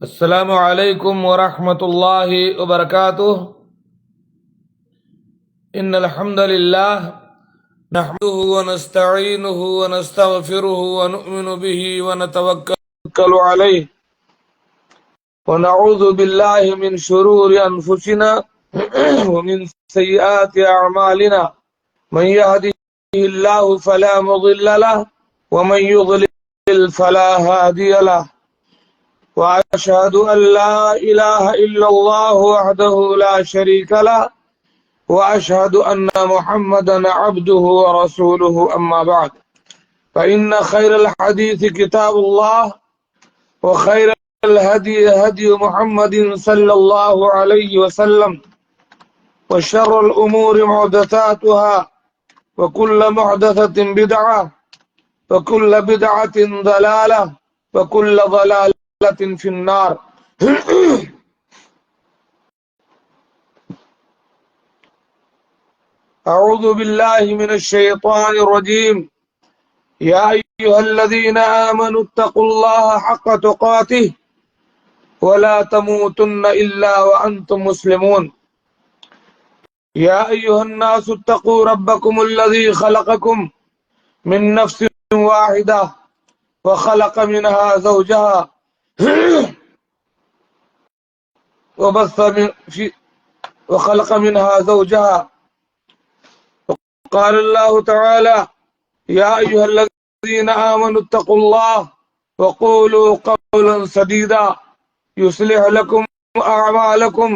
السلام علیکم ورحمۃ اللہ وبرکاتہ۔ ان الحمد للہ نحمده ونستعینه ونستغفره ونؤمن به ونتوکل علیہ ونعوذ باللہ من شرور انفسنا ومن سیئات اعمالنا من يهده اللہ فلا مضل له ومن يضلل فلا هادی له وأشهد أن لا إله إلا الله وحده لا شريك له وأشهد أن محمدا عبده ورسوله أما بعد فإن خير الحديث كتاب الله وخير الهدي هدي محمد صلى الله عليه وسلم وشر الأمور محدثاتها وكل محدثة بدعة وكل بدعة ضلالة وكل ضلالة في النار۔ اعوذ باللہ من الشیطان الرجیم۔ یا ایہا الذین آمنوا اتقوا اللہ حق تقاتہ ولا تموتن الا وانتم مسلمون۔ یا ایہا الناس اتقوا ربکم الذی خلقکم من نفس واحدہ وخلق منها زوجها وخلق منها زوجها وقال الله تعالى يا أيها الذين آمنوا اتقوا الله وقولوا قولا سديدا يصلح لكم أعمالكم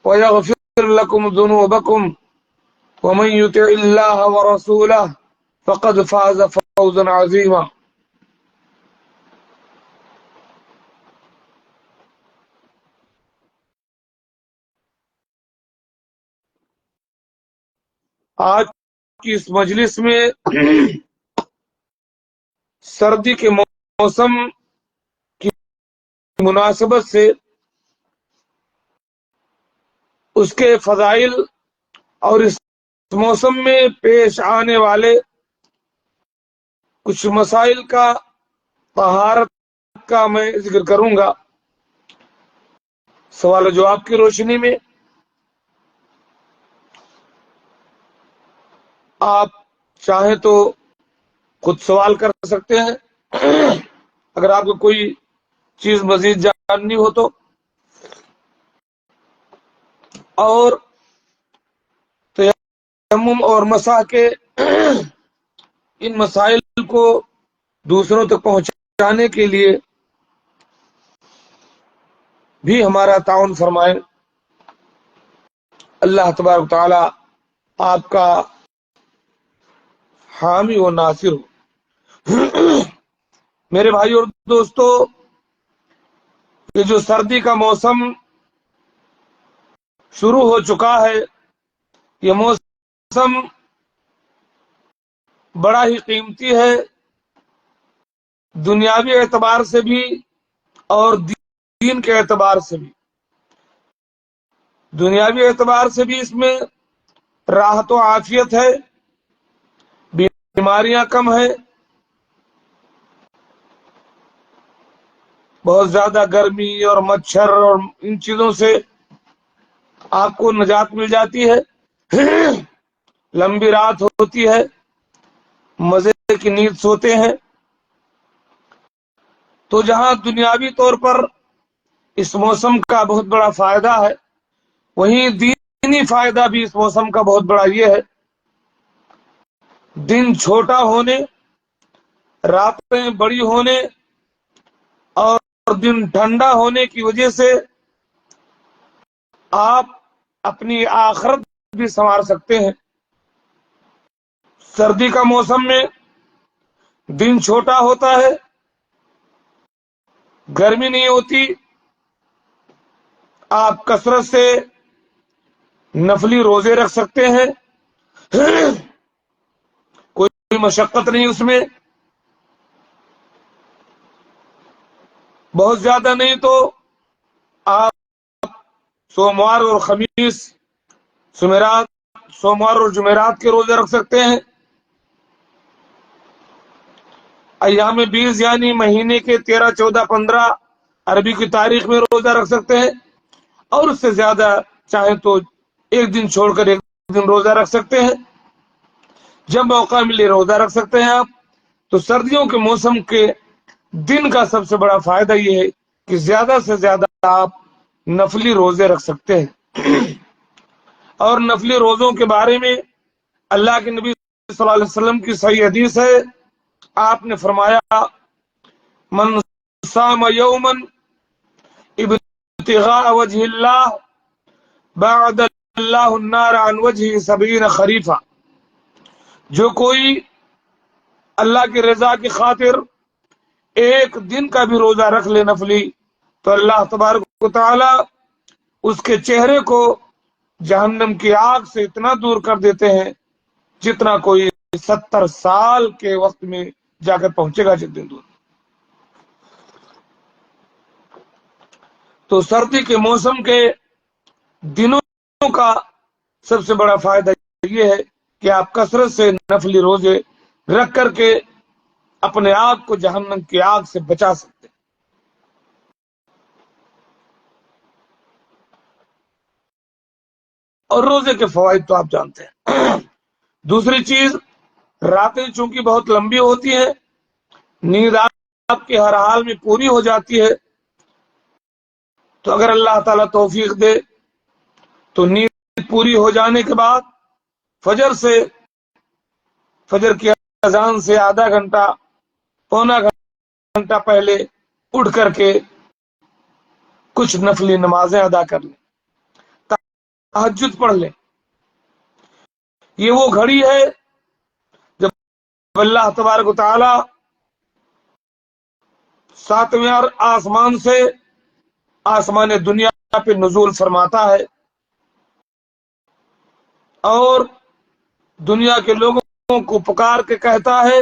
ويغفر لكم ذنوبكم ومن يطع الله ورسوله فقد فاز فوزا عظيما۔ آج کی اس مجلس میں سردی کے موسم کی مناسبت سے اس کے فضائل اور اس موسم میں پیش آنے والے کچھ مسائل کا طہارت کا میں ذکر کروں گا سوال و جواب کی روشنی میں۔ آپ چاہیں تو خود سوال کر سکتے ہیں اگر آپ کو کوئی چیز مزید جاننی ہو تو، اور تیمم اور مسح کے ان مسائل کو دوسروں تک پہنچانے کے لیے بھی ہمارا تعاون فرمائیں۔ اللہ تبارک و تعالی آپ کا حامی و ناصر ہو۔ میرے بھائی اور دوستو، یہ جو سردی کا موسم شروع ہو چکا ہے، یہ موسم بڑا ہی قیمتی ہے، دنیاوی اعتبار سے بھی اور دین کے اعتبار سے بھی۔ دنیاوی اعتبار سے بھی اس میں راحت و عافیت ہے، بیماریاں کم ہیں، بہت زیادہ گرمی اور مچھر اور ان چیزوں سے آپ کو نجات مل جاتی ہے، لمبی رات ہوتی ہے، مزے کی نیند سوتے ہیں۔ تو جہاں دنیاوی طور پر اس موسم کا بہت بڑا فائدہ ہے، وہیں دینی فائدہ بھی اس موسم کا بہت بڑا یہ ہے۔ دن چھوٹا ہونے، راتیں بڑی ہونے اور دن ٹھنڈا ہونے کی وجہ سے آپ اپنی آخرت بھی سنوار سکتے ہیں۔ سردی کا موسم میں دن چھوٹا ہوتا ہے، گرمی نہیں ہوتی، آپ کثرت سے نفلی روزے رکھ سکتے ہیں، کوئی مشقت نہیں اس میں، بہت زیادہ نہیں تو آپ سوموار اور خمیس، سوموار اور جمعرات کے روزے رکھ سکتے ہیں۔ ایام 20 یعنی مہینے کے 13، 14، 15 عربی کی تاریخ میں روزہ رکھ سکتے ہیں، اور اس سے زیادہ چاہیں تو ایک دن چھوڑ کر ایک دن روزہ رکھ سکتے ہیں، جب موقع ملے روزہ رکھ سکتے ہیں آپ۔ تو سردیوں کے موسم کے دن کا سب سے بڑا فائدہ یہ ہے کہ زیادہ سے زیادہ آپ نفلی روزے رکھ سکتے ہیں۔ اور نفلی روزوں کے بارے میں اللہ کے نبی صلی اللہ علیہ وسلم کی صحیح حدیث ہے، آپ نے فرمایا من صام یوما ابتغاء وجہ اللہ بعد اللہ النار عن وجہ 70 خریفہ، جو کوئی اللہ کی رضا کی خاطر ایک دن کا بھی روزہ رکھ لے نفلی، تو اللہ تبارک و تعالی اس کے چہرے کو جہنم کی آگ سے اتنا دور کر دیتے ہیں جتنا کوئی 70 سال کے وقت میں جا کر پہنچے گا جتنے دور۔ تو سردی کے موسم کے دنوں کا سب سے بڑا فائدہ یہ ہے کہ آپ کثرت سے نفلی روزے رکھ کر کے اپنے آپ کو جہنم کی آگ سے بچا سکتے ہیں۔ اور روزے کے فوائد تو آپ جانتے ہیں۔ دوسری چیز، راتیں چونکہ بہت لمبی ہوتی ہیں، نیند آپ کے ہر حال میں پوری ہو جاتی ہے، تو اگر اللہ تعالیٰ توفیق دے تو نیند پوری ہو جانے کے بعد فجر کی اذان سے آدھا گھنٹہ پونا گھنٹہ پہلے اٹھ کر کے کچھ نفلی نمازیں ادا کر لیں، تہجد پڑھ لیں۔ یہ وہ گھڑی ہے جب اللہ تبارک و تعالی ساتویں آسمان سے آسمان دنیا پہ نزول فرماتا ہے اور دنیا کے لوگوں کو پکار کے کہتا ہے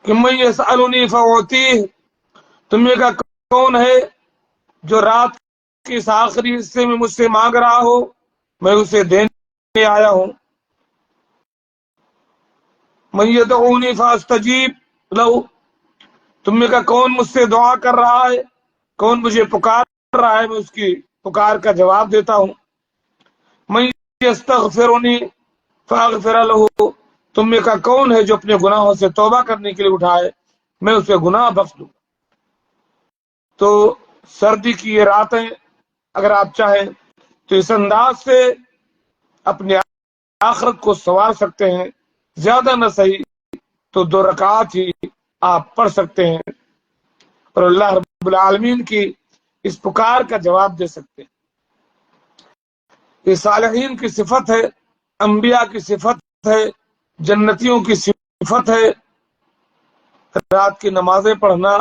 کہ من یسألنی فأعطیہ، تم میں کا کون ہے جو رات کے اس آخری حصے میں مجھ سے مانگ رہا ہو، میں اسے دینے آیا ہوں۔ من یدعونی فاستجیب لہ، تم میں کا کون مجھ سے دعا کر رہا ہے، کون مجھے پکار رہا ہے، میں اس کی پکار کا جواب دیتا ہوں۔ من یستغفرنی فاغفر لہ، تم میں کا کون ہے جو اپنے گناہوں سے توبہ کرنے کے لیے اٹھائے، میں اسے گناہ بخش دوں۔ تو سردی کی یہ راتیں اگر آپ چاہیں تو اس انداز سے اپنے آخرت کو سنوار سکتے ہیں، زیادہ نہ صحیح تو 2 رکعات ہی آپ پڑھ سکتے ہیں اور اللہ رب العالمین کی اس پکار کا جواب دے سکتے ہیں۔ یہ صالحین کی صفت ہے، انبیاء کی صفت ہے، جنتیوں کی صفت ہے، رات کی نمازیں پڑھنا۔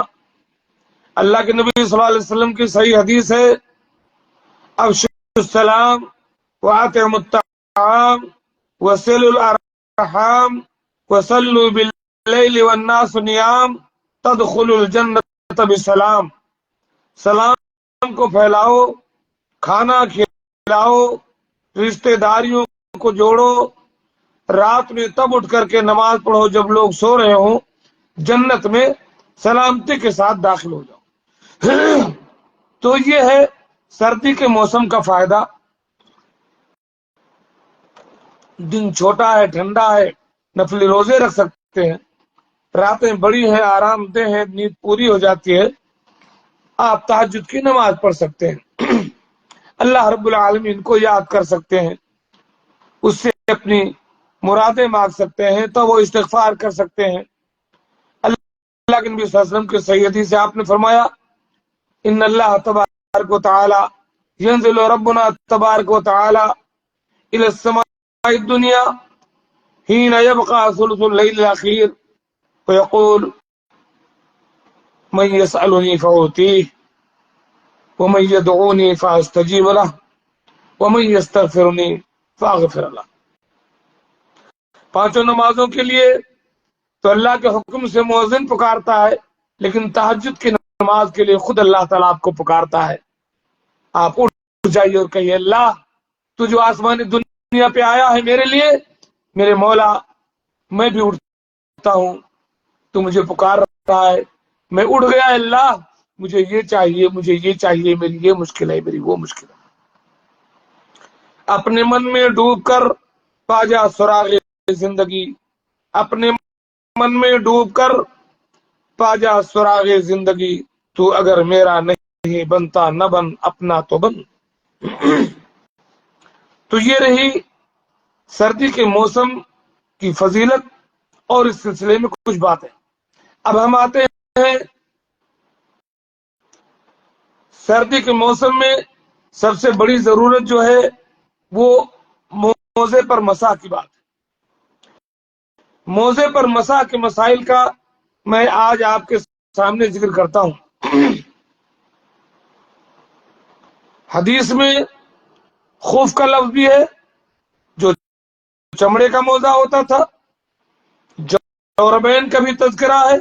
اللہ کے نبی صلی اللہ علیہ وسلم کی صحیح حدیث ہے، افشوا السلام واطعموا الطعام وصلوا الارحام وصلوا باللیل والناس نیام تدخلوا الجنة بسلام۔ سلام کو پھیلاؤ، کھانا کھلاؤ، رشتہ داریوں کو جوڑو، رات میں تب اٹھ کر کے نماز پڑھو جب لوگ سو رہے ہوں، جنت میں سلامتی کے ساتھ داخل ہو جاؤ۔ تو یہ ہے سردی کے موسم کا فائدہ۔ دن چھوٹا ہے، ٹھنڈا ہے، نفلی روزے رکھ سکتے ہیں، راتیں بڑی ہیں، آرام دہ ہیں، نیند پوری ہو جاتی ہے، آپ تہجد کی نماز پڑھ سکتے ہیں، اللہ رب العالمین کو یاد کر سکتے ہیں، اس سے اپنی مرادیں مانگ سکتے ہیں، تو وہ استغفار کر سکتے ہیں۔ اللہ کے نبی صلی اللہ علیہ وسلم کی صحیح حدیث سے آپ نے فرمایا ان اللہ تبارک و تعالی ينزل ربنا تبارک و تعالی الى السماء الدنيا حين يبقى ثلث الليل الاخير ويقول من يسألني فأعطيه ومن يدعوني فاستجيب له ومن يستغفرني فاغفر له۔ 5 نمازوں کے لیے تو اللہ کے حکم سے مؤذن پکارتا ہے، لیکن تہجد کی نماز کے لیے خود اللہ تعالیٰ آپ کو پکارتا ہے۔ آپ اٹھ جائیے اور کہیے اللہ تو جو آسمانی دنیا پہ آیا ہے میرے لیے، میرے مولا میں بھی اٹھتا ہوں، تو مجھے پکار رہا ہے، میں اٹھ گیا، اللہ مجھے یہ چاہیے، مجھے یہ چاہیے، میری یہ مشکل ہے، میری وہ مشکل ہے، اپنے من میں ڈوب کر پا جا سراغ زندگی، اپنے من میں ڈوب کر پا جا سراغ زندگی، تو اگر میرا نہیں بنتا نہ بن، اپنا تو بن۔ تو یہ رہی سردی کے موسم کی فضیلت اور اس سلسلے میں کچھ باتیں۔ اب ہم آتے ہیں سردی کے موسم میں سب سے بڑی ضرورت جو ہے وہ موزے پر مسح کی بات ہے۔ موزے پر مسح کے مسائل کا میں آج آپ کے سامنے ذکر کرتا ہوں۔ حدیث میں خوف کا لفظ بھی ہے، جو چمڑے کا موزہ ہوتا تھا، جوربین کا بھی تذکرہ ہے،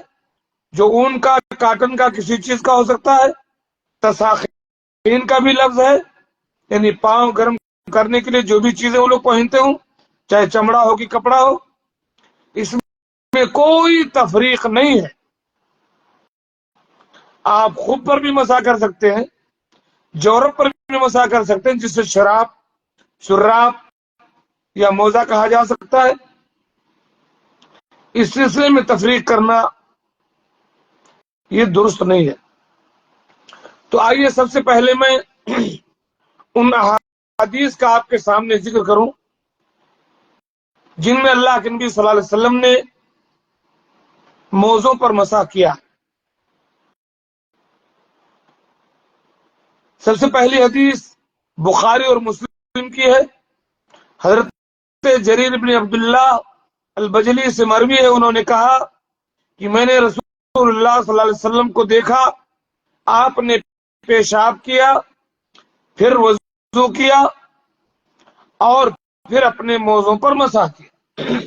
جو اون کا، کاٹن کا، کسی چیز کا ہو سکتا ہے، تساخین کا بھی لفظ ہے، یعنی پاؤں گرم کرنے کے لیے جو بھی چیزیں وہ لوگ پہنتے ہوں، چاہے چمڑا ہو کہ کپڑا ہو، اس میں کوئی تفریق نہیں ہے۔ آپ خوب پر بھی مسح کر سکتے ہیں، جورب پر بھی مسح کر سکتے ہیں، جس سے شراب یا موزہ کہا جا سکتا ہے۔ اس سلسلے میں تفریق کرنا یہ درست نہیں ہے۔ تو آئیے سب سے پہلے میں ان احادیث کا آپ کے سامنے ذکر کروں جن میں اللہ کے نبی صلی اللہ علیہ وسلم نے موزوں پر مسح کیا۔ سب سے پہلی حدیث بخاری اور مسلم کی ہے، حضرت جریر بن عبداللہ البجلی سے مروی ہے، انہوں نے کہا کہ میں نے رسول اللہ صلی اللہ علیہ وسلم کو دیکھا، آپ نے پیشاب کیا، پھر وضو کیا اور پھر اپنے موزوں پر مسح کیا۔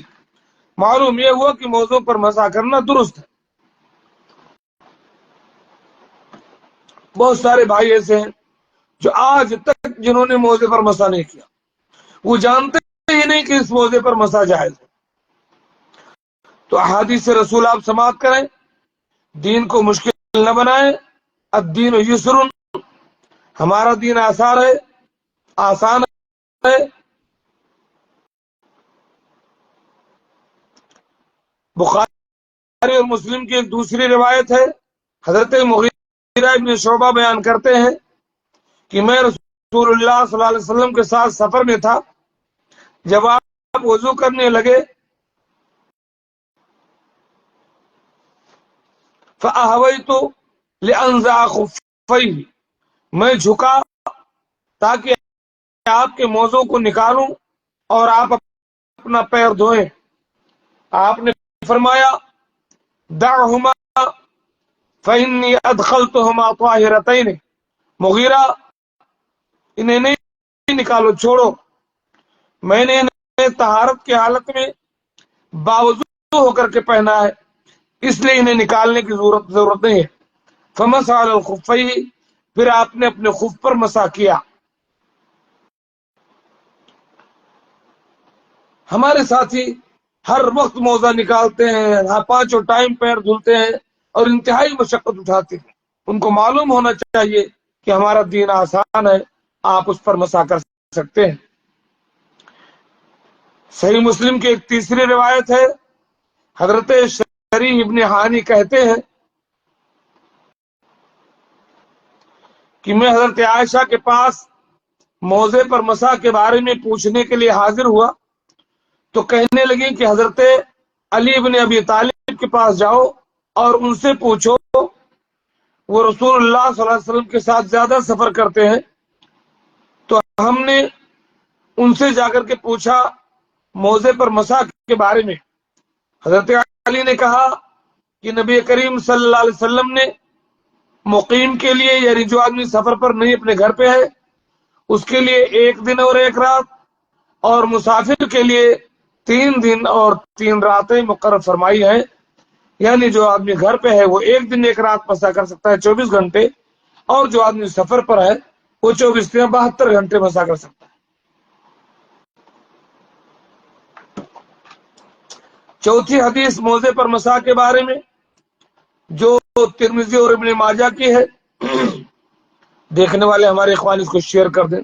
معلوم یہ ہوا کہ موزوں پر مسح کرنا درست ہے۔ بہت سارے بھائی ایسے ہیں جو آج تک جنہوں نے موزے پر مسح نہیں کیا، وہ جانتے ہی نہیں کہ اس موزے پر مسح جائز ہے۔ تو احادیث رسول آپ سماعت کریں، دین کو مشکل نہ بنائیں، الدین یسر، ہمارا دین آسان ہے۔ بخاری اور مسلم کی ایک دوسری روایت ہے، حضرت مغیرہ ابن شعبہ بیان کرتے ہیں کہ میں رسول اللہ صلی اللہ علیہ وسلم کے ساتھ سفر میں تھا، جب آپ وضو کرنے لگے فَأَهْوَيْتُ لِأَنْزَعَ خُفَّيْهِ، میں جھکا تاکہ آپ کے موزوں کو نکالوں اور آپ اپنا پیر دھوئیں۔ آپ نے فرمایا دعهما فإني أدخلتهما طاهرتين، مغیرہ انہیں نہیں نکالو، چھوڑو، میں نے انہیں طہارت کی حالت میں باوضو ہو کر کے پہنا ہے، اس لیے انہیں نکالنے کی ضرورت نہیں ہے۔ فمسح علی الخفین، پھر آپ نے اپنے خف پر مسح کیا۔ ہمارے ساتھی ہر وقت موزہ نکالتے ہیں، پانچوں ٹائم پیر دھلتے ہیں اور انتہائی مشقت اٹھاتے ہیں۔ ان کو معلوم ہونا چاہیے کہ ہمارا دین آسان ہے، آپ اس پر مسح کر سکتے ہیں۔ صحیح مسلم کی ایک تیسری روایت ہے، حضرت شریح ابن حانی کہتے ہیں کہ میں حضرت عائشہ کے پاس موزے پر مسح کے بارے میں پوچھنے کے لیے حاضر ہوا تو کہنے لگی کہ حضرت علی بن ابی طالب کے پاس جاؤ اور ان سے پوچھو، وہ رسول اللہ صلی اللہ علیہ وسلم کے ساتھ زیادہ سفر کرتے ہیں۔ تو ہم نے ان سے جا کر کے پوچھا موزے پر مسح کے بارے میں۔ حضرت علی نے کہا کہ نبی کریم صلی اللہ علیہ وسلم نے مقیم کے لیے، یعنی جو آدمی سفر پر نہیں اپنے گھر پہ ہے، اس کے لیے 1 دن اور 1 رات، اور مسافر کے لیے 3 دن اور 3 راتیں مقرر فرمائی ہیں۔ یعنی جو آدمی گھر پہ ہے وہ 1 دن 1 رات مسح کر سکتا ہے 24 گھنٹے، اور جو آدمی سفر پر ہے وہ 24 دن 72 گھنٹے مسح کر سکتا ہے۔ چوتھی حدیث موزے پر مسح کے بارے میں، جو ترمذی اور ابن ماجہ کی ہے، دیکھنے والے ہمارے اخوان اس کو شیئر کر دیں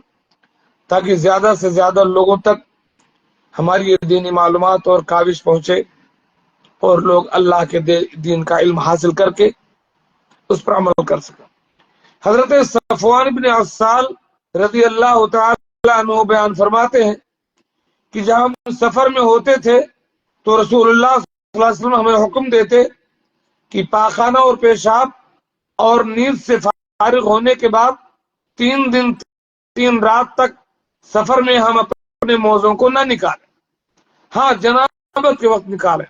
تاکہ زیادہ سے زیادہ لوگوں تک ہماری یہ دینی معلومات اور کاوش پہنچے اور لوگ اللہ کے دین کا علم حاصل کر کے اس پر عمل کر سکیں۔ حضرت صفوان بن عسال رضی اللہ تعالی عنہ بیان فرماتے ہیں کہ جب ہم سفر میں ہوتے تھے تو رسول اللہ صلی اللہ علیہ وسلم ہمیں حکم دیتے کہ پاخانہ اور پیشاب اور نیند سے فارغ ہونے کے بعد 3 دن 3 رات تک سفر میں ہم اپنے موزوں کو نہ نکالیں، ہاں جنابت کے وقت نکالیں،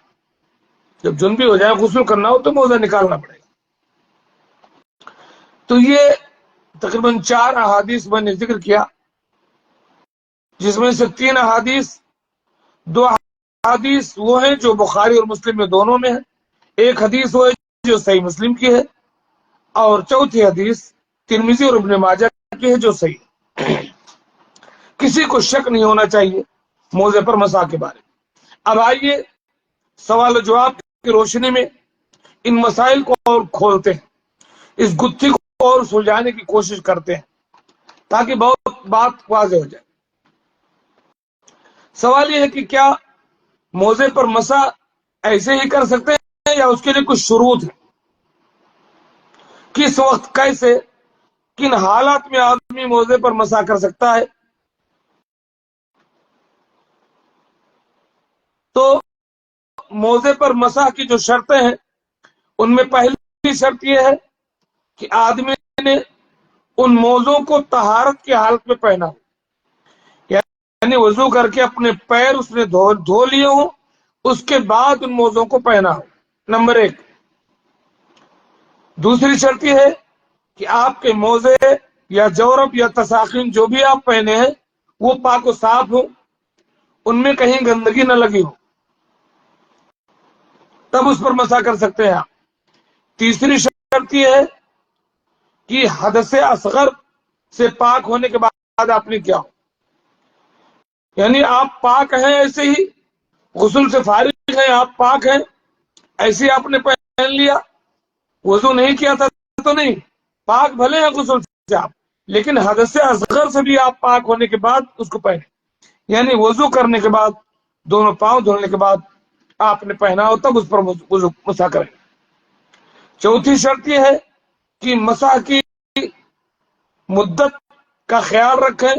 جب جنبی ہو جائے غسل کرنا ہو تو موزہ نکالنا پڑے گا۔ تو یہ تقریباً 4 احادیث میں نے ذکر کیا، جس میں سے 3 احادیث، 2 احادیث وہ ہیں جو بخاری اور مسلم میں دونوں میں ہے، ایک حدیث وہ ہے جو صحیح مسلم کی ہے، اور چوتھی حدیث ترمذی اور ابن ماجہ کی ہے جو صحیح۔ کسی کو شک نہیں ہونا چاہیے موزے پر مسح کے بارے میں۔ اب آئیے سوال و جواب کی روشنی میں ان مسائل کو اور کھولتے ہیں، اس گتھی کو اور سلجھانے کی کوشش کرتے ہیں تاکہ بہت بات واضح ہو جائے۔ سوال یہ ہے کہ کیا موزے پر مسح ایسے ہی کر سکتے ہیں یا اس کے لیے کچھ شروط ہے؟ کس وقت، کیسے، کن حالات میں آدمی موزے پر مسح کر سکتا ہے؟ تو موزے پر مسح کی جو شرطیں ہیں ان میں پہلی شرط یہ ہے کہ آدمی نے ان موزوں کو طہارت کی حالت میں پہنا ہو، یعنی وضو کر کے اپنے پیر اس نے دھو لیے ہوں، اس کے بعد ان موزوں کو پہنا ہو، نمبر 1۔ دوسری شرط یہ ہے کہ آپ کے موزے یا جورب یا تساخین جو بھی آپ پہنے ہیں وہ پاک و صاف ہو، ان میں کہیں گندگی نہ لگی ہو، تب اس پر مسح کر سکتے ہیں آپ۔ تیسری شرط یہ ہے کہ حدث اصغر سے پاک ہونے کے بعد آپ نے کیا ہو، یعنی آپ پاک ہیں، ایسے ہی غسل سے فارغ ہیں، آپ پاک ہیں، ایسے ہی آپ نے پہن لیا، وضو نہیں کیا تھا تو نہیں، پاک بھلے ہیں غسل سے آپ، لیکن حدث اصغر سے بھی آپ پاک ہونے کے بعد اس کو پہنے، یعنی وضو کرنے کے بعد، دونوں پاؤں دھونے کے بعد آپ نے پہنا ہو، تب اس پر وضو مسح کریں۔ چوتھی شرط یہ ہے کہ مسح کی مدت کا خیال رکھیں،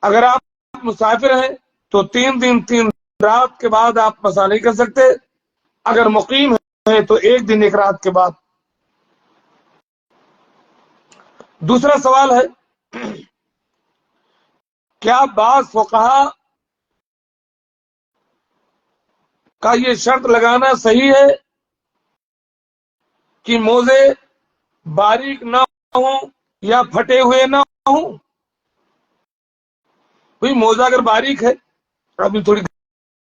اگر آپ مسافر ہیں تو 3 دن 3 رات کے بعد آپ مسح نہیں کر سکتے، اگر مقیم ہے تو 1 دن 1 رات کے بعد۔ دوسرا سوال ہے کیا بعض فقہا کا یہ شرط لگانا صحیح ہے کہ موزے باریک نہ ہوں یا پھٹے ہوئے نہ ہوں؟ بھئی موزہ اگر باریک ہے، ابھی تھوڑی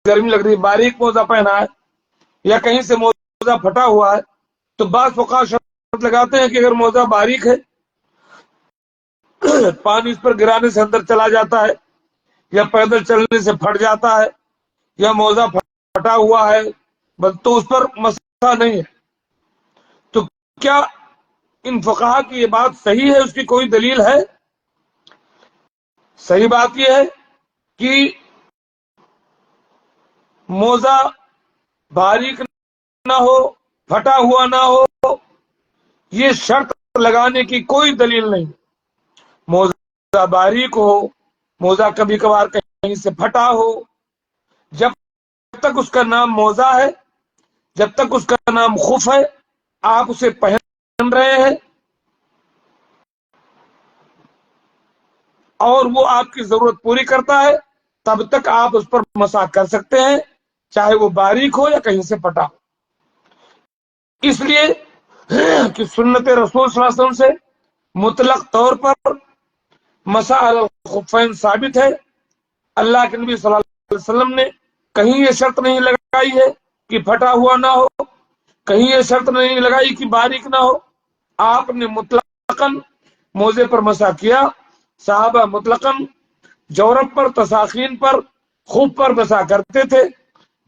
گرمی لگ رہی ہے، باریک موزہ پہنا ہے یا کہیں سے موزہ پھٹا ہوا ہے، تو بعض فقہا شرط لگاتے ہیں کہ اگر موزہ باریک ہے، پانی اس پر گرانے سے اندر چلا جاتا ہے یا پیدل چلنے سے پھٹ جاتا ہے یا موزہ پھٹا ہوا ہے بس، تو اس پر مسح نہیں ہے۔ تو کیا ان فقہا کی یہ بات صحیح ہے؟ اس کی کوئی دلیل ہے؟ صحیح بات یہ ہے کہ موزہ باریک نہ ہو، پھٹا ہوا نہ ہو، یہ شرط لگانے کی کوئی دلیل نہیں۔ موزہ باریک ہو، موزہ کبھی کبھار کہیں سے پھٹا ہو، جب تک اس کا نام موزہ ہے، جب تک اس کا نام خف ہے، آپ اسے پہن رہے ہیں اور وہ آپ کی ضرورت پوری کرتا ہے، تب تک آپ اس پر مسح کر سکتے ہیں، چاہے وہ باریک ہو یا کہیں سے پھٹا ہو۔ اس لیے کہ سنت رسول صلی اللہ علیہ وسلم سے مطلق طور پر مسح علی الخفین ثابت ہے۔ اللہ کے نبی صلی اللہ علیہ وسلم نے کہیں یہ شرط نہیں لگائی ہے کہ پھٹا ہوا نہ ہو، کہیں یہ شرط نہیں لگائی کہ باریک نہ ہو، آپ نے مطلقاً موزے پر مسح کیا۔ صحابہ مطلقاً جورب پر، تساخین پر، خف پر مسح کرتے تھے۔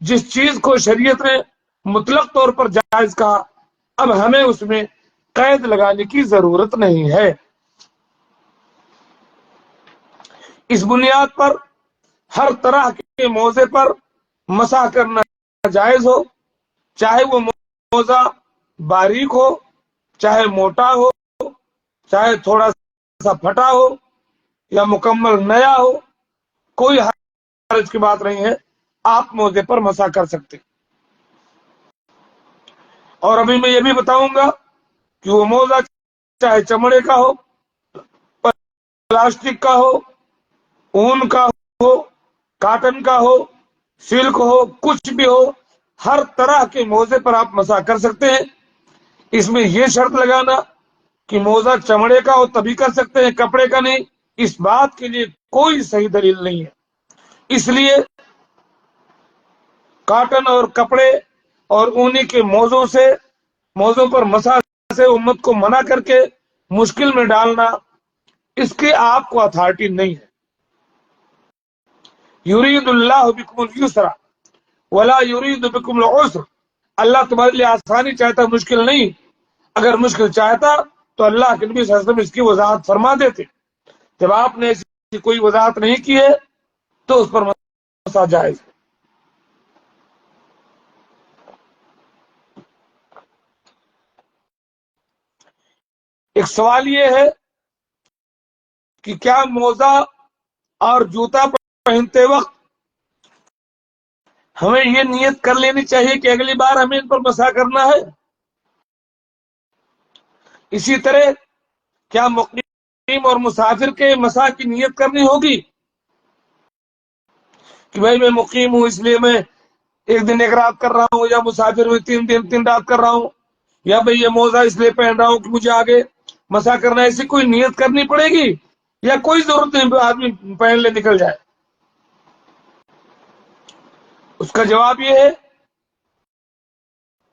جس چیز کو شریعت نے مطلق طور پر جائز کہا اب ہمیں اس میں قید لگانے کی ضرورت نہیں ہے۔ اس بنیاد پر ہر طرح کے موزے پر مسح کرنا جائز ہو، چاہے وہ موزہ باریک ہو، چاہے موٹا ہو، چاہے تھوڑا سا پھٹا ہو یا مکمل نیا ہو، کوئی حرج کی بات نہیں ہے، آپ موزے پر مسح کر سکتے۔ اور ابھی میں یہ بھی بتاؤں گا کہ وہ موزہ چاہے چمڑے کا ہو، پلاسٹک کا ہو، اون کا ہو، کاٹن کا ہو، سلک ہو، کچھ بھی ہو، ہر طرح کے موزے پر آپ مسح کر سکتے ہیں۔ اس میں یہ شرط لگانا کہ موزہ چمڑے کا ہو تبھی کر سکتے ہیں، کپڑے کا نہیں، اس بات کے لیے کوئی صحیح دلیل نہیں ہے۔ اس لیے کاٹن اور کپڑے اور اونی کے موزوں پر مسح سے امت کو منع کر کے مشکل میں ڈالنا، اس کی آپ کو اتھارٹی نہیں ہے۔ یرید اللہ بکم اليسر ولا یرید بکم العسر، اللہ تمہارے لیے آسانی چاہتا، مشکل نہیں۔ اگر مشکل چاہتا تو اللہ کے نبی صلی اللہ علیہ وسلم اس کی وضاحت فرما دیتے۔ جب آپ نے ایسی کوئی وضاحت نہیں کی ہے تو اس پر مسح جائز ہے۔ ایک سوال یہ ہے کہ کیا موزہ اور جوتا پہنتے وقت ہمیں یہ نیت کر لینی چاہیے کہ اگلی بار ہمیں ان پر مسح کرنا ہے؟ اسی طرح کیا مقیم اور مسافر کے مسح کی نیت کرنی ہوگی کہ بھائی میں مقیم ہوں اس لیے میں ایک دن ایک رات کر رہا ہوں، یا مسافر میں 3 دن 3 رات کر رہا ہوں، یا بھائی یہ موزہ اس لیے پہن رہا ہوں کہ مجھے آگے مسح کرنا ہے، ایسی کوئی نیت کرنی پڑے گی یا کوئی ضرورت نہیں، آدمی پہن لے نکل جائے؟ اس کا جواب یہ ہے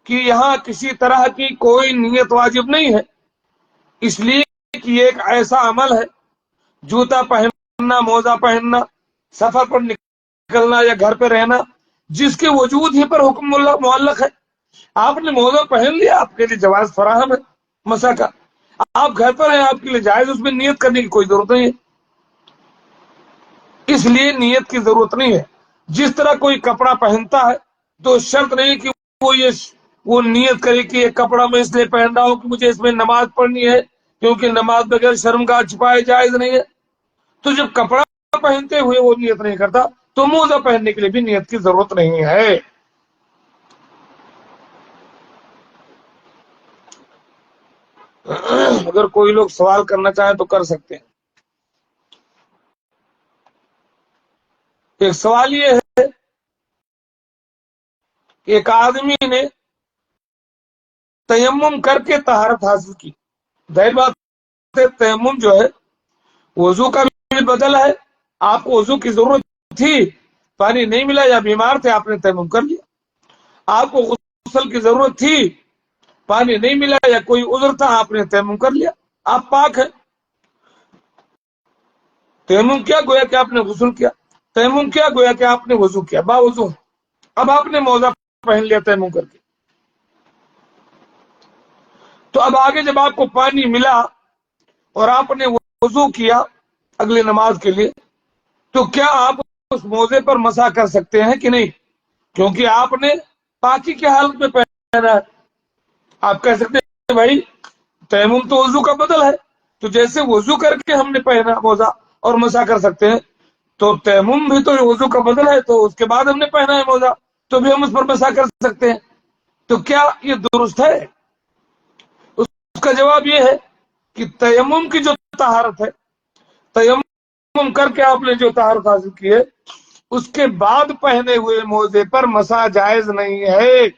کہ یہاں کسی طرح کی کوئی نیت واجب نہیں ہے، اس لیے کہ یہ ایک ایسا عمل ہے، جوتا پہننا، موزہ پہننا، سفر پر نکلنا یا گھر پہ رہنا، جس کے وجود ہی پر حکم معلق ہے۔ آپ نے موزہ پہن لیا، آپ کے لیے جواز فراہم ہے مسح کا۔ آپ گھر پر ہیں، آپ کے لیے جائز، اس میں نیت کرنے کی کوئی ضرورت نہیں ہے، اس لیے نیت کی ضرورت نہیں ہے۔ جس طرح کوئی کپڑا پہنتا ہے تو شرط نہیں کہ وہ نیت کرے کہ یہ کپڑا میں اس لیے پہن رہا ہوں کہ مجھے اس میں نماز پڑھنی ہے، کیونکہ نماز بغیر شرمگاہ چھپائے جائز نہیں ہے۔ تو جب کپڑا پہنتے ہوئے وہ نیت نہیں کرتا تو موزہ پہننے کے لیے بھی نیت کی ضرورت نہیں ہے۔ اگر کوئی لوگ سوال کرنا چاہیں تو کر سکتے ہیں۔ ایک سوال یہ ہے کہ ایک آدمی نے تیمم کر کے طہارت حاصل کی، ظاہر بات ہے تیمم جو ہے وضو کا بھی بدل ہے، آپ کو وضو کی ضرورت تھی، پانی نہیں ملا یا بیمار تھے، آپ نے تیمم کر لیا۔ آپ کو غسل کی ضرورت تھی، پانی نہیں ملا یا کوئی عذر تھا، آپ نے تیمم کر لیا، آپ پاک ہیں۔ تیمم کیا گویا کہ آپ نے غسل کیا، تیمم کیا گویا کہ آپ نے وضو کیا، باوضو۔ اب آپ نے موزہ پہن لیا تیمم کر کے، تو اب آگے جب آپ کو پانی ملا اور آپ نے وضو کیا اگلی نماز کے لیے، تو کیا آپ اس موزے پر مسح کر سکتے ہیں کہ نہیں؟ کیونکہ آپ نے پاکی کی حالت میں پہنا ہے۔ آپ کہہ سکتے ہیں بھائی تیمم تو وضو کا بدل ہے، تو جیسے وضو کر کے ہم نے پہنا موزہ اور مسح کر سکتے ہیں، تو تیمم بھی تو وضو کا بدل ہے، تو اس کے بعد ہم نے پہنا ہے موزہ تو بھی ہم اس پر مسح کر سکتے ہیں۔ تو کیا یہ درست ہے؟ اس کا جواب یہ ہے کہ تیمم کی جو طہارت ہے، تیمم کر کے آپ نے جو طہارت حاصل کی ہے، اس کے بعد پہنے ہوئے موزے پر مسح جائز نہیں ہے،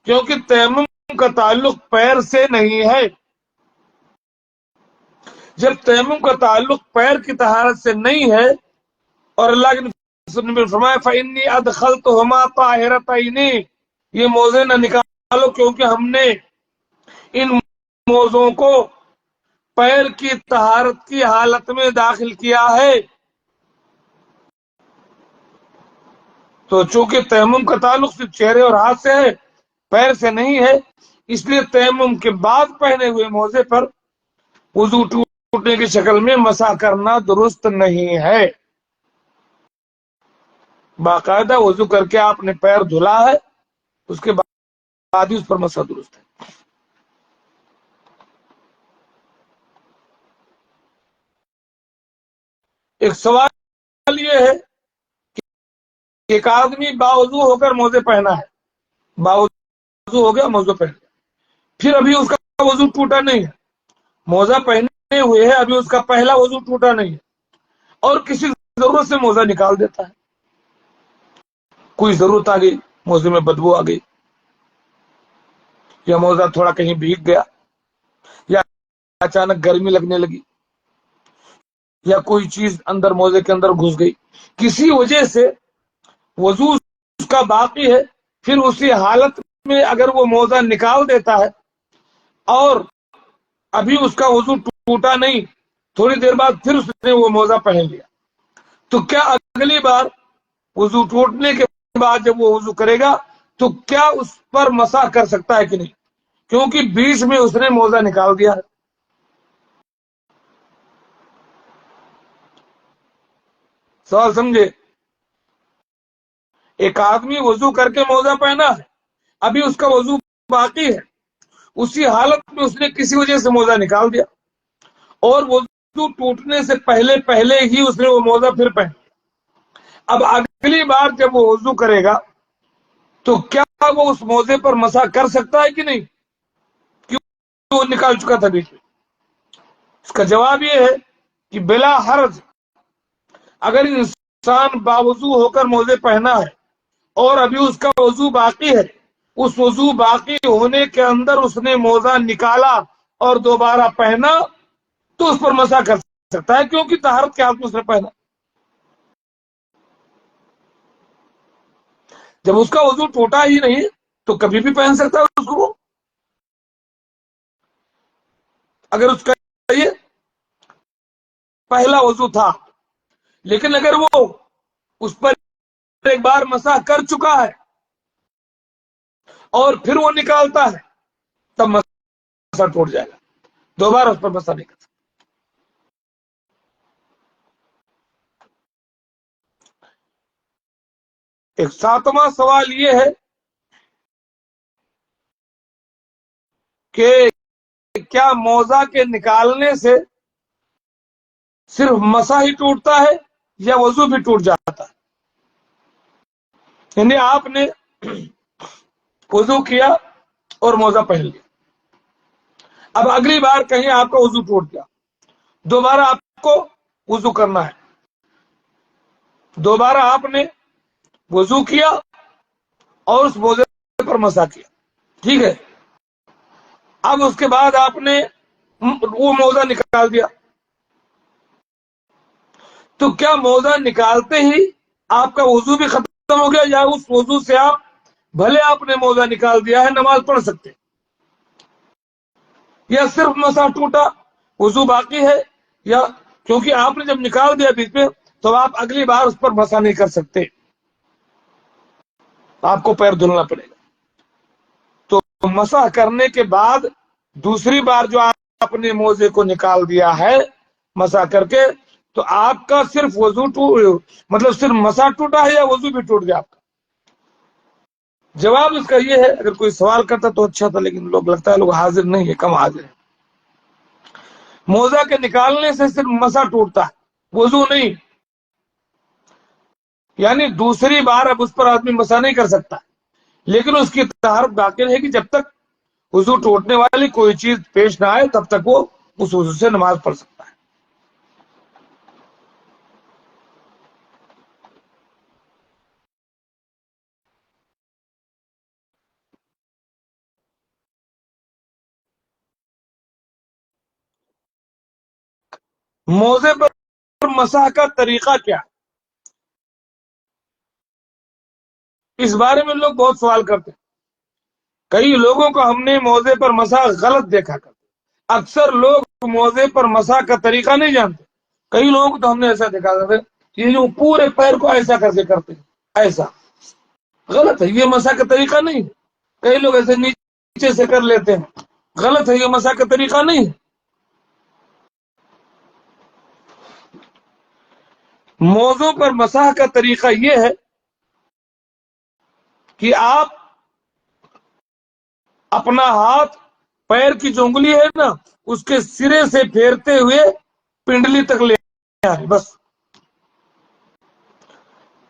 کیونکہ تیمم کا تعلق پیر سے نہیں ہے۔ جب تیمم کا تعلق پیر کی طہارت سے نہیں ہے، اور اللہ کے نبی نے فرمایا فَإِنِّي أَدْخَلْتُهُمَا طَاهِرَتَيْنِ، یہ موزے نہ نکالو کیونکہ ہم نے ان موزوں کو پیر کی طہارت کی حالت میں داخل کیا ہے۔ تو چونکہ تیمم کا تعلق صرف چہرے اور ہاتھ سے ہے، پیر سے نہیں ہے، اس لیے تیمم کے بعد پہنے ہوئے موزے پر وضو ٹوٹنے کی شکل میں مسح کرنا درست نہیں ہے۔ باقاعدہ وضو کر کے آپ نے پیر دھلا ہے، اس کے بعد ہی اس پر مسح درست ہے۔ ایک سوال یہ ہے کہ ایک آدمی باوضو ہو کر موزے پہنا ہے، باوضو ہو گیا موزے پہن گیا، پھر ابھی اس کا وضو ٹوٹا نہیں ہے، موزہ پہنے ہوئے ہے، ابھی اس کا پہلا وضو ٹوٹا نہیں ہے، اور کسی ضرورت سے موزہ نکال دیتا ہے، کوئی ضرورت آ گئی، موزے میں بدبو آ گئی، یا موزہ تھوڑا کہیں بھیگ گیا، یا اچانک گرمی لگنے لگی، یا کوئی چیز اندر موزے کے اندر گھس گئی، کسی وجہ سے وضو اس کا باقی ہے، پھر اسی حالت میں اگر وہ موزہ نکال دیتا ہے اور ابھی اس کا وضو ٹوٹا نہیں، تھوڑی دیر بعد پھر اس نے وہ موزہ پہن لیا، تو کیا اگلی بار وضو ٹوٹنے کے بعد جب وہ وضو کرے گا تو کیا اس پر مسح کر سکتا ہے کہ نہیں؟ کیونکہ بیچ میں اس نے موزہ نکال دیا ہے۔ سوال سمجھے؟ ایک آدمی وضو کر کے موزہ پہنا ہے، ابھی اس کا وضو باقی ہے، اسی حالت میں اس نے کسی وجہ سے موزہ نکال دیا، اور وضو ٹوٹنے سے پہلے پہلے ہی اس نے وہ موزہ پھر پہن لیا۔ اب اگلی بار جب وہ وضو کرے گا تو کیا وہ اس موزے پر مسح کر سکتا ہے کہ نہیں؟ کیوں وہ نکال چکا تھا بیچ میں؟ اس کا جواب یہ ہے کہ بلا حرج، اگر انسان باوضو ہو کر موزے پہنا ہے اور ابھی اس کا وضو باقی ہے، اس وضو باقی ہونے کے اندر اس نے موزہ نکالا اور دوبارہ پہنا تو اس پر مسح کر سکتا ہے، کیونکہ طہارت کے حالت میں اس نے پہنا۔ جب اس کا وضو ٹوٹا ہی نہیں تو کبھی بھی پہن سکتا ہے اس کو۔ اگر اس کا یہ پہلا وضو تھا، لیکن اگر وہ اس پر ایک بار مسح کر چکا ہے اور پھر وہ نکالتا ہے تب مسح ٹوٹ جائے گا، دوبارہ اس پر مسح نہیں کر سکتا۔ ایک ساتواں سوال یہ ہے کہ کیا موزہ کے نکالنے سے صرف مسح ہی ٹوٹتا ہے یا وضو بھی ٹوٹ جاتا ہے؟ یعنی آپ نے وضو کیا اور موزہ پہن لیا، اب اگلی بار کہیں آپ کا وضو ٹوٹ گیا، دوبارہ آپ کو وضو کرنا ہے، دوبارہ آپ نے وضو کیا اور اس موزے پر مسح کیا، ٹھیک ہے، اب اس کے بعد آپ نے وہ موزہ نکال دیا، تو کیا موزہ نکالتے ہی آپ کا وضو بھی ختم ہو گیا، یا اس وضو سے آپ بھلے آپ نے موزہ نکال دیا ہے نماز پڑھ سکتے، یا صرف مسح ٹوٹا وضو باقی ہے، یا کیونکہ آپ نے جب نکال دیا بیچ میں تو آپ اگلی بار اس پر مسح نہیں کر سکتے، آپ کو پیر دھلنا پڑے گا۔ تو مسح کرنے کے بعد دوسری بار جو آپ نے موزے کو نکال دیا ہے مسح کر کے، تو آپ کا صرف وضو مطلب صرف مسح ٹوٹا ہے یا وضو بھی ٹوٹ گیا آپ کا؟ جواب اس کا یہ ہے، اگر کوئی سوال کرتا تو اچھا تھا، لیکن لوگ لگتا ہے لوگ حاضر نہیں ہے، کم حاضر ہے۔ موزہ کے نکالنے سے صرف مسح ٹوٹتا ہے، وضو نہیں، یعنی دوسری بار اب اس پر آدمی مسح نہیں کر سکتا، لیکن اس کی طہارت باقی رہے گی جب تک وضو ٹوٹنے والی کوئی چیز پیش نہ آئے، تب تک وہ اس وضو سے نماز پڑھ سکتا ہے۔ موزے پر مسح کا طریقہ کیا؟ اس بارے میں لوگ بہت سوال کرتے ہیں، کئی لوگوں کو ہم نے موزے پر مسح غلط دیکھا کرتے، اکثر لوگ موزے پر مسح کا طریقہ نہیں جانتے، کئی لوگوں کو تو ہم نے ایسا دیکھا کرتے یہ جو پورے پیر کو ایسا کر کے کرتے ہیں، ایسا غلط ہے، یہ مسح کا طریقہ نہیں ہے۔ کئی لوگ ایسے نیچے نیچے سے کر لیتے ہیں، غلط ہے، یہ مسح کا طریقہ نہیں ہے۔ موزوں پر مسح کا طریقہ یہ ہے کہ آپ اپنا ہاتھ پیر کی جو انگلی ہے نا اس کے سرے سے پھیرتے ہوئے پنڈلی تک لے آئے، بس۔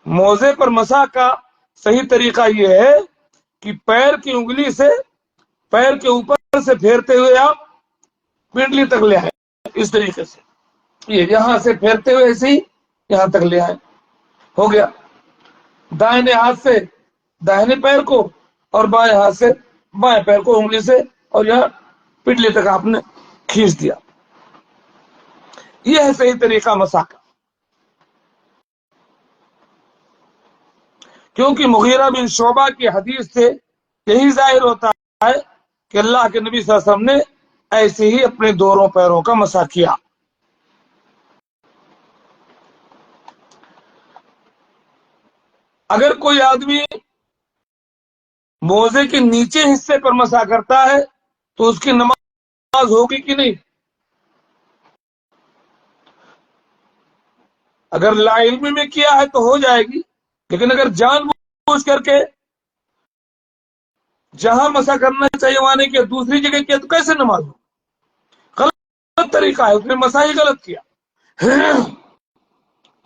موزے پر مسح کا صحیح طریقہ یہ ہے کہ پیر کی انگلی سے پیر کے اوپر سے پھیرتے ہوئے آپ پنڈلی تک لے آئے، اس طریقے سے، یہ یہاں سے پھیرتے ہوئے ایسے ہی یہاں تک لے آئے، ہو گیا۔ دائیں ہاتھ سے داہنے پیر کو اور بائیں ہاتھ سے بائیں پیر کو انگلی سے اور یہاں پنڈلی تک آپ نے کھینچ دیا، یہ ہے صحیح طریقہ مسح کا۔ کیونکہ مغیرہ بن شعبہ کی حدیث سے یہی ظاہر ہوتا ہے کہ اللہ کے نبی صلی اللہ علیہ وسلم نے ایسے ہی اپنے دونوں پیروں کا مسح کیا۔ اگر کوئی آدمی موزے کے نیچے حصے پر مسح کرتا ہے تو اس کی نماز ہوگی کہ نہیں؟ اگر لا علمی میں کیا ہے تو ہو جائے گی، لیکن اگر جان بوجھ کر کے جہاں مسح کرنا چاہیے وہاں نہیں کیا، دوسری جگہ کیا، تو کیسے نماز ہو؟ غلط طریقہ ہے، اس نے مسح ہی غلط کیا۔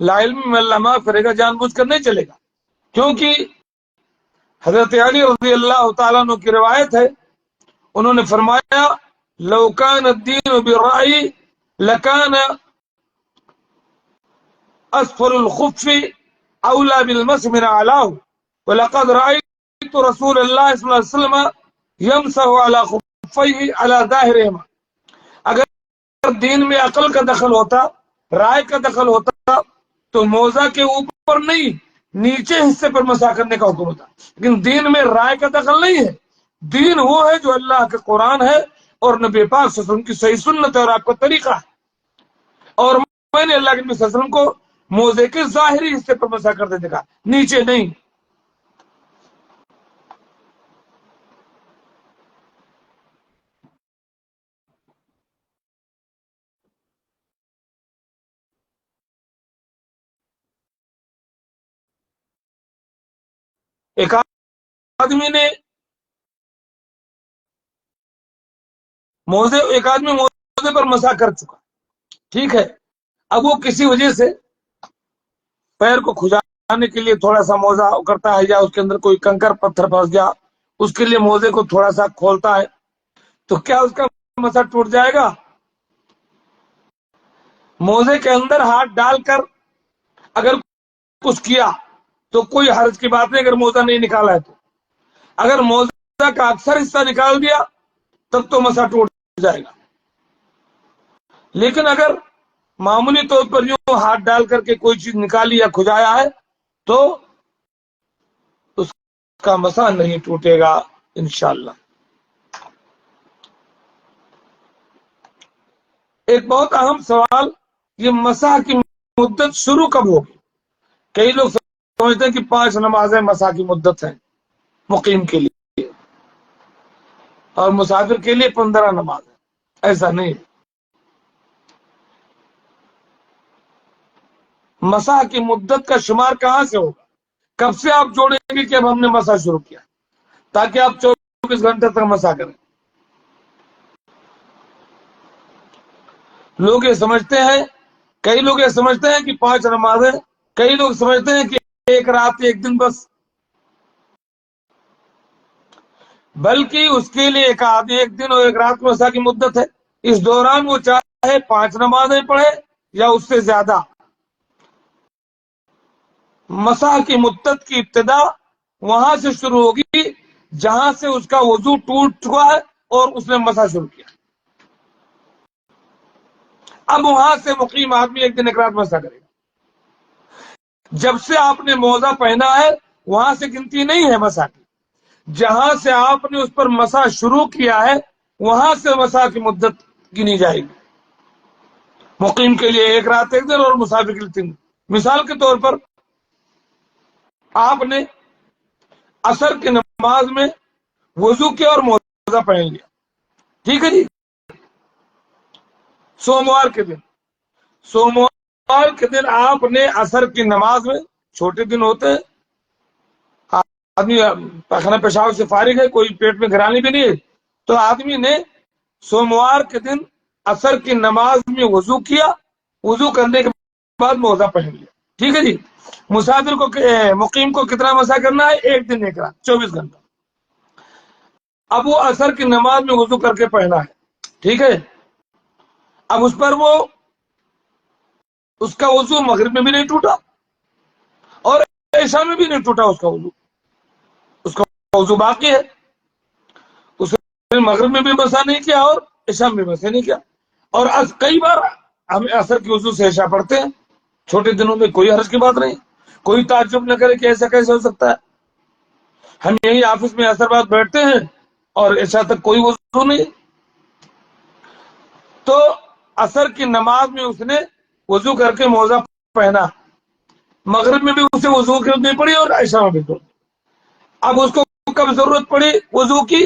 لا علمی میں اللہ معاف کرے گا، جان بوجھ کر نہیں چلے گا۔ کیونکہ حضرت علی رضی اللہ تعالیٰ عنہ کی روایت ہے، انہوں نے فرمایا لو کان الدین بالرأی لکان اسفل الخف اولا بالمسح من اعلاه ولقد رأيت رسول اللہ صلی اللہ علیہ وسلم يمسح على خفيه على ظاهرهما۔ اگر دین میں عقل کا دخل ہوتا، رائے کا دخل ہوتا تو موزہ کے اوپر نہیں نیچے حصے پر مسح کرنے کا حکم ہوتا، لیکن دین میں رائے کا دخل نہیں ہے۔ دین وہ ہے جو اللہ کے قرآن ہے اور نبی پاک صلی اللہ علیہ وسلم کی صحیح سنت ہے اور آپ کا طریقہ ہے، اور میں نے اللہ کے نبی صلی اللہ علیہ وسلم کو موزے کے ظاہری حصے پر مسح کرتے دیکھا، نیچے نہیں۔ ایک آدمی موزے پر مسح کر چکا، ٹھیک ہے، اب وہ کسی وجہ سے پیر کو کھجانے کے لیے تھوڑا سا موزہ کرتا ہے، یا اس کے اندر کوئی کنکر پتھر پھنس گیا، اس کے لیے موزے کو تھوڑا سا کھولتا ہے، تو کیا اس کا مسح ٹوٹ جائے گا؟ موزے کے اندر ہاتھ ڈال کر اگر کچھ کیا تو کوئی حرج کی بات نہیں، اگر موزہ نہیں نکالا ہے تو۔ اگر موزہ کا اکثر حصہ نکال دیا تب تو مسح ٹوٹ جائے گا، لیکن اگر معمولی طور پر یوں ہاتھ ڈال کر کے کوئی چیز نکالی یا کھجایا ہے تو اس کا مسح نہیں ٹوٹے گا انشاءاللہ۔ ایک بہت اہم سوال، یہ مسح کی مدت شروع کب ہوگی؟ کئی لوگ سمجھتے ہیں کہ 5 نمازیں مسح کی مدت ہیں مقیم کے لیے، اور مسافر کے لیے 15 نماز ہے، ایسا نہیں۔ مسح کی مدت کا شمار کہاں سے ہوگا؟ کب سے آپ جوڑیں گے کہ اب ہم نے مسح شروع کیا، تاکہ آپ 24 گھنٹے تک مسح کریں؟ لوگ یہ سمجھتے ہیں، کئی لوگ یہ سمجھتے ہیں کہ 5 نمازیں، کئی لوگ سمجھتے ہیں کہ ایک رات ایک دن بس، بلکہ اس کے لیے ایک دن اور ایک رات مسح کی مدت ہے۔ اس دوران وہ چاہے 5 نمازیں پڑھے یا اس سے زیادہ، مسح کی مدت کی ابتدا وہاں سے شروع ہوگی جہاں سے اس کا وضو ٹوٹ چکا ہے اور اس نے مسح شروع کیا۔ اب وہاں سے مقیم آدمی ایک دن ایک رات مسح کرے گا۔ جب سے آپ نے موزہ پہنا ہے وہاں سے گنتی نہیں ہے مسح کی، جہاں سے آپ نے اس پر مسح شروع کیا ہے وہاں سے مسح کی مدت گنی جائے گی۔ مقیم کے لیے 1 رات 1 دن اور مسافر کے لیے 3 دن۔ مثال کے طور پر آپ نے عصر کی نماز میں وضو کیا اور موزہ موزہ پہن لیا. ٹھیک ہے جی. سوموار کے دن آپ نے عصر کی نماز میں، چھوٹے دن ہوتے ہیں، آدمی پخانہ پیشاب سے فارغ ہے، کوئی پیٹ میں گھرانی بھی نہیں ہے، تو آدمی نے سوموار کے دن عصر کی نماز میں وضو کیا، وضو کرنے کے بعد موزہ پہن لیا. ٹھیک ہے جی. مسافر کو، مقیم کو کتنا مسا کرنا ہے؟ ایک دن ایک رات، 24 گھنٹہ. اب وہ عصر کی نماز میں وضو کر کے پہنا ہے. ٹھیک ہے. اب اس پر اس کا وضو مغرب میں بھی نہیں ٹوٹا اور عشاء میں بھی نہیں ٹوٹا. اس کا وضو باقی ہے. اس نے مغرب میں بھی مسا نہیں کیا اور عشاء میں بھی مسا نہیں کیا. اور کئی بار ہم عصر کی وضو سے عشاء پڑھتے ہیں چھوٹے دنوں میں، کوئی حرج کی بات نہیں. کوئی تعجب نہ کرے کہ ایسا کیسے ہو سکتا ہے. ہم یہی آفس میں عصر بعد بیٹھتے ہیں اور عشاء تک کوئی وضو نہیں. تو عصر کی نماز میں اس نے وضو کر کے موزہ پہنا، مغرب میں بھی اسے وضو کی ضرورت نہیں پڑی اور عشاء میں بھی ضرورت. اب اس کو کب ضرورت پڑی وضو کی؟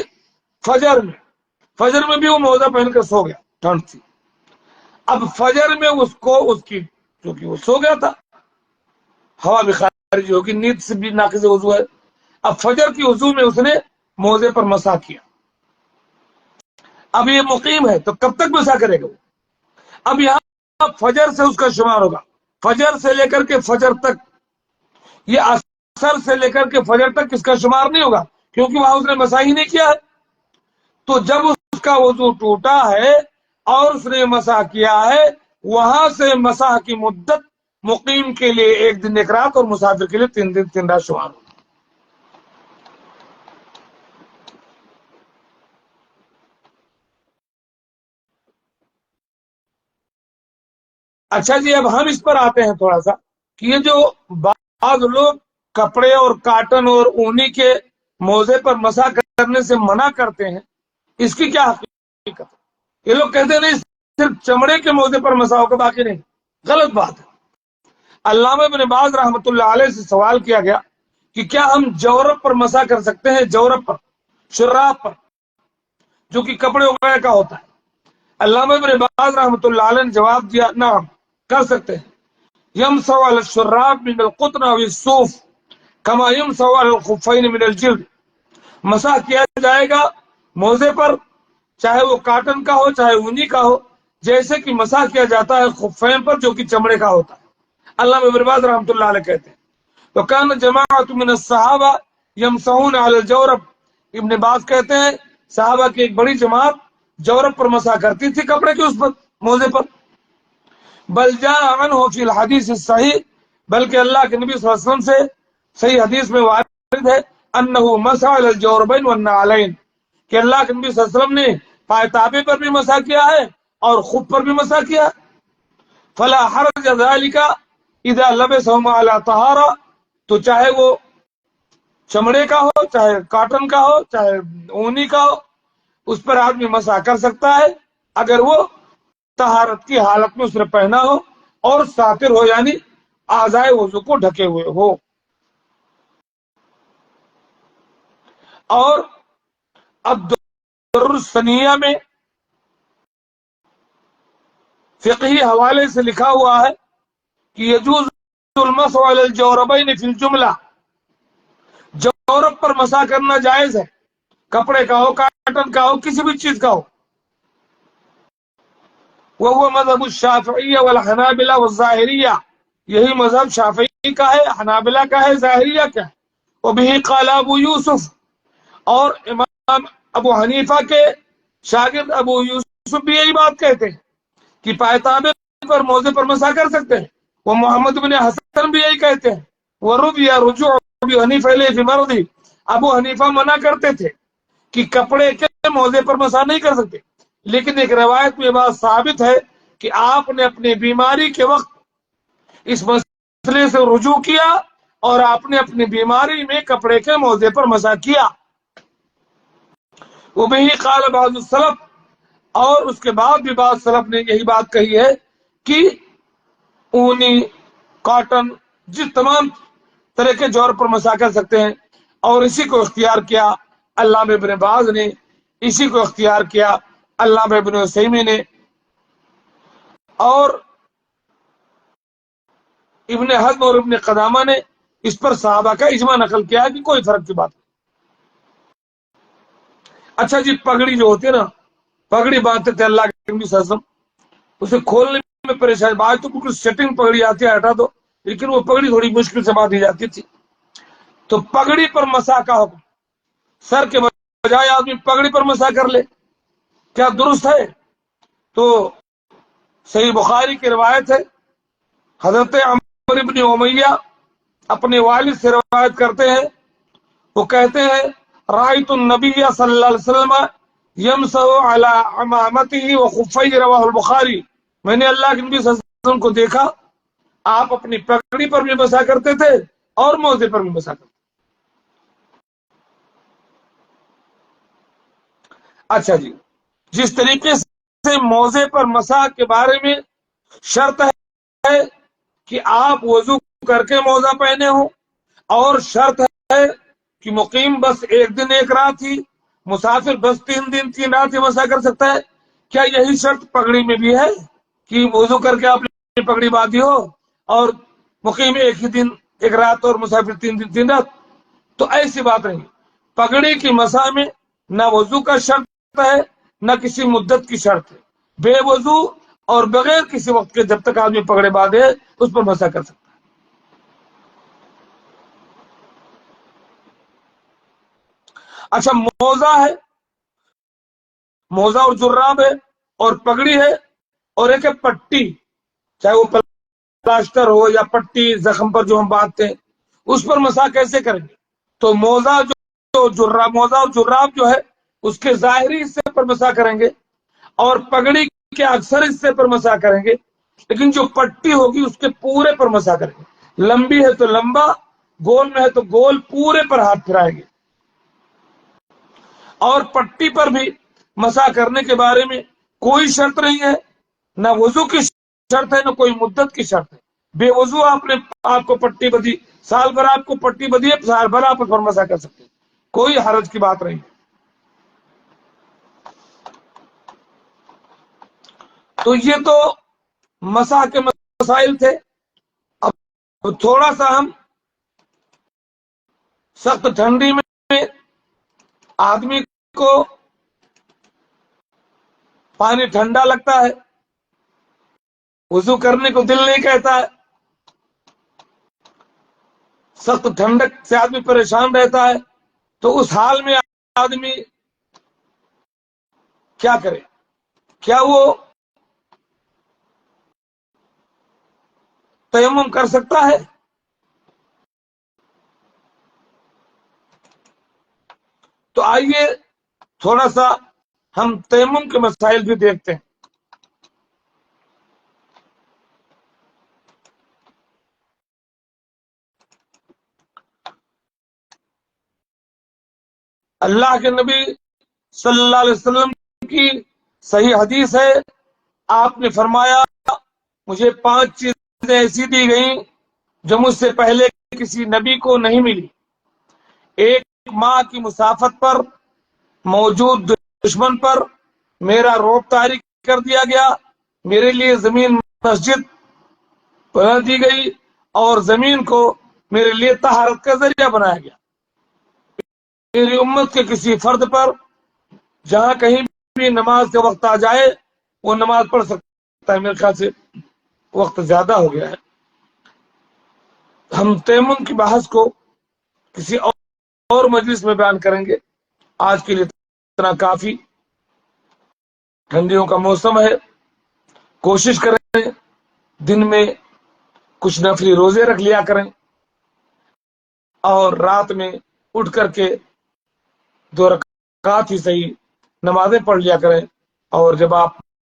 فجر میں بھی وہ موزہ پہن کر سو گیا، ٹھنڈ تھی. اب فجر میں چونکہ وہ سو گیا تھا، ہوا بھی خارج ہوگی، نیند سے بھی ناقض وضو ہے. اب فجر کی وضو میں اس نے موزے پر مسا کیا. اب یہ مقیم ہے تو کب تک مسا کرے گا وہ؟ اب یہاں فجر سے اس کا شمار ہوگا، فجر سے لے کر کے فجر تک. یہ عصر سے لے کر کے فجر تک اس کا شمار نہیں ہوگا کیونکہ وہاں اس نے مسا ہی نہیں کیا ہے. تو جب اس کا وضو ٹوٹا ہے اور اس نے مسا کیا ہے، وہاں سے مسا کی مدت مقیم کے لیے 1 دن 1 رات اور مسافر کے لیے 3 دن 3 رات شمار ہوگا. اچھا جی، اب ہم اس پر آتے ہیں تھوڑا سا کہ یہ جو بعض لوگ کپڑے اور کاٹن اور اونی کے موزے پر مسا کرنے سے منع کرتے ہیں، اس کی کیا حقیقت ہے؟ یہ لوگ کہتے ہیں نہیں، صرف چمڑے کے موزے پر مسا ہوگا، باقی نہیں. غلط بات ہے. علامہ ابن باز رحمۃ اللہ علیہ سے سوال کیا گیا کہ کیا ہم جورب پر مسا کر سکتے ہیں؟ جورب پر، شراب پر، جو کہ کپڑے وغیرہ کا ہوتا ہے. علامہ ابن باز رحمۃ اللہ علیہ نے جواب دیا، نعم کر سکتے ہیں. یمسح علی الشراب من القطن او الصوف کما یمسح علی الخفین من الجلد. مسح کیا جائے گا موزے پر، چاہے وہ کاٹن کا ہو چاہے اونی کا ہو، جیسے کہ مسح کیا جاتا ہے خفین پر جو کہ چمڑے کا ہوتا ہے. علامہ ابن باز رحمۃ اللہ علیہ کہتے ہیں وکان جماعت من الصحابہ یمسحون علی الجورب. ابن باز کہتے ہیں صحابہ کی ایک بڑی جماعت جورب پر مسح کرتی تھی، کپڑے کے اس پر، موزے پر. بل جاء عنہ فی الحدیث الصحیح، بلکہ اللہ کے نبی صلی اللہ علیہ وسلم سے صحیح حدیث میں وارد ہے انہ مسح علی الجوربین والنعلین، کہ اللہ کے نبی صلی اللہ علیہ وسلم نے پائتابے پر بھی مسح کیا ہے اور خف پر بھی مسح کیا. فلا حرج ذلک اذا لبسهما علی طہارہ، تو چاہے وہ چمڑے کا ہو چاہے کاٹن کا ہو چاہے اونی کا ہو، اس پر آدمی مسح کر سکتا ہے اگر وہ طہارت کی حالت میں اس نے پہنا ہو اور ساتر ہو، یعنی اعضائے وضو کو ڈھکے ہوئے ہو. اور اب در السنیہ میں فقہی حوالے سے لکھا ہوا ہے کہ یجوز المسح علی الجوربین فی الجملہ، جورب پر مسح کرنا جائز ہے، کپڑے کا ہو کاٹن کا ہو کسی بھی چیز کا ہو. وہ مذہب الشافعیہ والحنابلہ والظاہریہ، یہی مذہب شافعی کا ہے، حنابلہ کا ہے، ظاہریہ کا ہے. وبہ قال ابو یوسف، اور امام ابو حنیفہ کے شاگرد ابو یوسف بھی یہی بات کہتے ہیں کہ پائتابے پر موزے پر مسح کر سکتے ہیں. وہ محمد بن حسن بھی یہی کہتے ہیں. ورضی رجوع ابو حنیفہ الیہ فی مرضی، ابو حنیفہ منع کرتے تھے کہ کپڑے کے موزے پر مسح نہیں کر سکتے، لیکن ایک روایت میں بات ثابت ہے کہ آپ نے اپنی بیماری کے وقت اس مسئلے سے رجوع کیا اور آپ نے اپنی بیماری میں کپڑے کے موزے پر مسح کیا. وبہ قال بعض السلف، اور اس کے بعد بھی بعض سلف نے یہی بات کہی ہے کہ اونی کاٹن جس تمام طرح کے جورب پر مسح کر سکتے ہیں، اور اسی کو اختیار کیا علامہ ابن باز نے اسی کو اختیار کیا علامہ ابن عثیمین نے، اور ابن حزم اور ابن قدامہ نے اس پر صحابہ کا اجماع نقل کیا کہ کوئی فرق کی بات نہیں۔ اچھا جی، پگڑی جو ہوتی ہے نا، پگڑی باندھتے تھے اللہ کے نبی صلی اللہ علیہ وسلم، اسے کھولنے میں پریشانی، آج تو بالکل سیٹنگ پگڑی آتی ہے، ہٹا دو، لیکن وہ پگڑی تھوڑی مشکل سے باندھی جاتی تھی۔ تو پگڑی پر مسح کا حکم، سر کے بجائے آدمی پگڑی پر مسح کر لے، کیا درست ہے؟ تو صحیح بخاری کی روایت ہے، حضرت عمر بن امیہ اپنے والد سے روایت کرتے ہیں، وہ کہتے ہیں رأیت النبی صلی اللہ علیہ وسلم یمسح علی عمامتہ وخفیہ، رواہ البخاری، میں نے اللہ کے نبی صلی اللہ علیہ وسلم کو دیکھا آپ اپنی پگڑی پر بھی مسح کرتے تھے اور موزے پر بھی مسح کرتے تھے۔ اچھا جی، جس طریقے سے موزے پر مسح کے بارے میں شرط ہے کہ آپ وضو کر کے موزہ پہنے ہوں، اور شرط ہے کہ مقیم بس ایک دن ایک رات ہی، مسافر بس 3 دن 3 رات ہی مسح کر سکتا ہے، کیا یہی شرط پگڑی میں بھی ہے کہ وضو کر کے آپ نے پگڑی باندھی ہو اور مقیم ایک ہی دن ایک رات اور مسافر 3 دن 3 رات؟ تو ایسی بات نہیں، پگڑی کی مسح میں نہ وضو کا شرط ہے نہ کسی مدت کی شرط ہے، بے وضو اور بغیر کسی وقت کے جب تک آدمی پگڑے باندھے اس پر مسح کر سکتا ہے۔ اچھا، موزہ ہے، موزہ اور جراب ہے، اور پگڑی ہے، اور ایک ہے پٹی، چاہے وہ پلاسٹر ہو یا پٹی زخم پر جو ہم باندھتے ہیں، اس پر مسح کیسے کریں گے؟ تو موزہ موزہ اور جراب جو ہے اس کے ظاہری حصے پر مسح کریں گے، اور پگڑی کے اکثر حصے پر مسح کریں گے، لیکن جو پٹی ہوگی اس کے پورے پر مسح کریں گے، لمبی ہے تو لمبا، گول میں ہے تو گول، پورے پر ہاتھ پھرائیں گے۔ اور پٹی پر بھی مسح کرنے کے بارے میں کوئی شرط نہیں ہے، نہ وضو کی شرط ہے نہ کوئی مدت کی شرط ہے، بے وضو آپ کو پٹی بدھی، سال بھر آپ کو پٹی بدھی ہے، سال بھر آپ اس پر مسح کر سکتے ہیں، کوئی حرج کی بات نہیں۔ تو یہ تو مسح کے مسائل تھے۔ اب تھوڑا سا ہم سخت ٹھنڈی میں آدمی کو پانی ٹھنڈا لگتا ہے، وضو کرنے کو دل نہیں کہتا ہے، سخت ٹھنڈک سے آدمی پریشان رہتا ہے، تو اس حال میں آدمی کیا کرے؟ کیا وہ تیمم کر سکتا ہے؟ تو آئیے تھوڑا سا ہم تیمم کے مسائل بھی دیکھتے ہیں۔ اللہ کے نبی صلی اللہ علیہ وسلم کی صحیح حدیث ہے، آپ نے فرمایا مجھے 5 چیزیں ایسی دی گئیں جو مجھ سے پہلے کسی نبی کو نہیں ملی۔ ایک ماہ کی مسافت پر موجود دشمن پر میرا رعب طاری کر دیا گیا، میرے لیے زمین مسجد بنا دی گئی، اور زمین کو میرے لیے طہارت کا ذریعہ بنایا گیا۔ میری امت کے کسی فرد پر جہاں کہیں بھی نماز کا وقت آ جائے وہ نماز پڑھ سکتا ہے۔ میرے خیال سے وقت زیادہ ہو گیا ہے، ہم تیمم کی بحث کو کسی اور مجلس میں بیان کریں گے، آج کے لیے اتنا کافی۔ ٹھنڈیوں کا موسم ہے، کوشش کریں دن میں کچھ نفلی روزے رکھ لیا کریں، اور رات میں اٹھ کر کے 2 رکعات ہی صحیح نمازیں پڑھ لیا کریں، اور جب آپ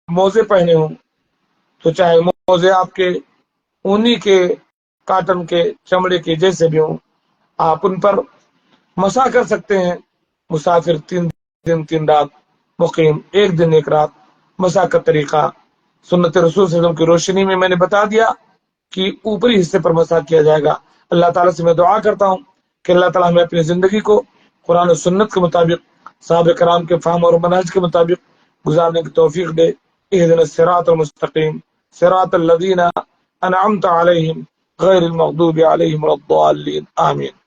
موزے پہنے ہوں تو چاہے موزے آپ کے اونی کے، کاٹن کے، چمڑے کے، جیسے بھی ہوں، آپ ان پر مسح کر سکتے ہیں۔ مسافر 3 دن 3 رات، مقیم 1 دن 1 رات، مسح کا طریقہ سنت رسول صلی اللہ علیہ وسلم کی روشنی میں نے بتا دیا کہ اوپری حصے پر مسح کیا جائے گا۔ اللہ تعالیٰ سے میں دعا کرتا ہوں کہ اللہ تعالیٰ ہمیں اپنی زندگی کو قرآن و سنت کے مطابق صحابہ کرام کے فہم اور منہج کے مطابق گزارنے کی توفیق دے. اهدنا الصراط المستقیم صراط الذین انعمت علیہم غیر المغضوب علیہم ولا الضالین. آمین.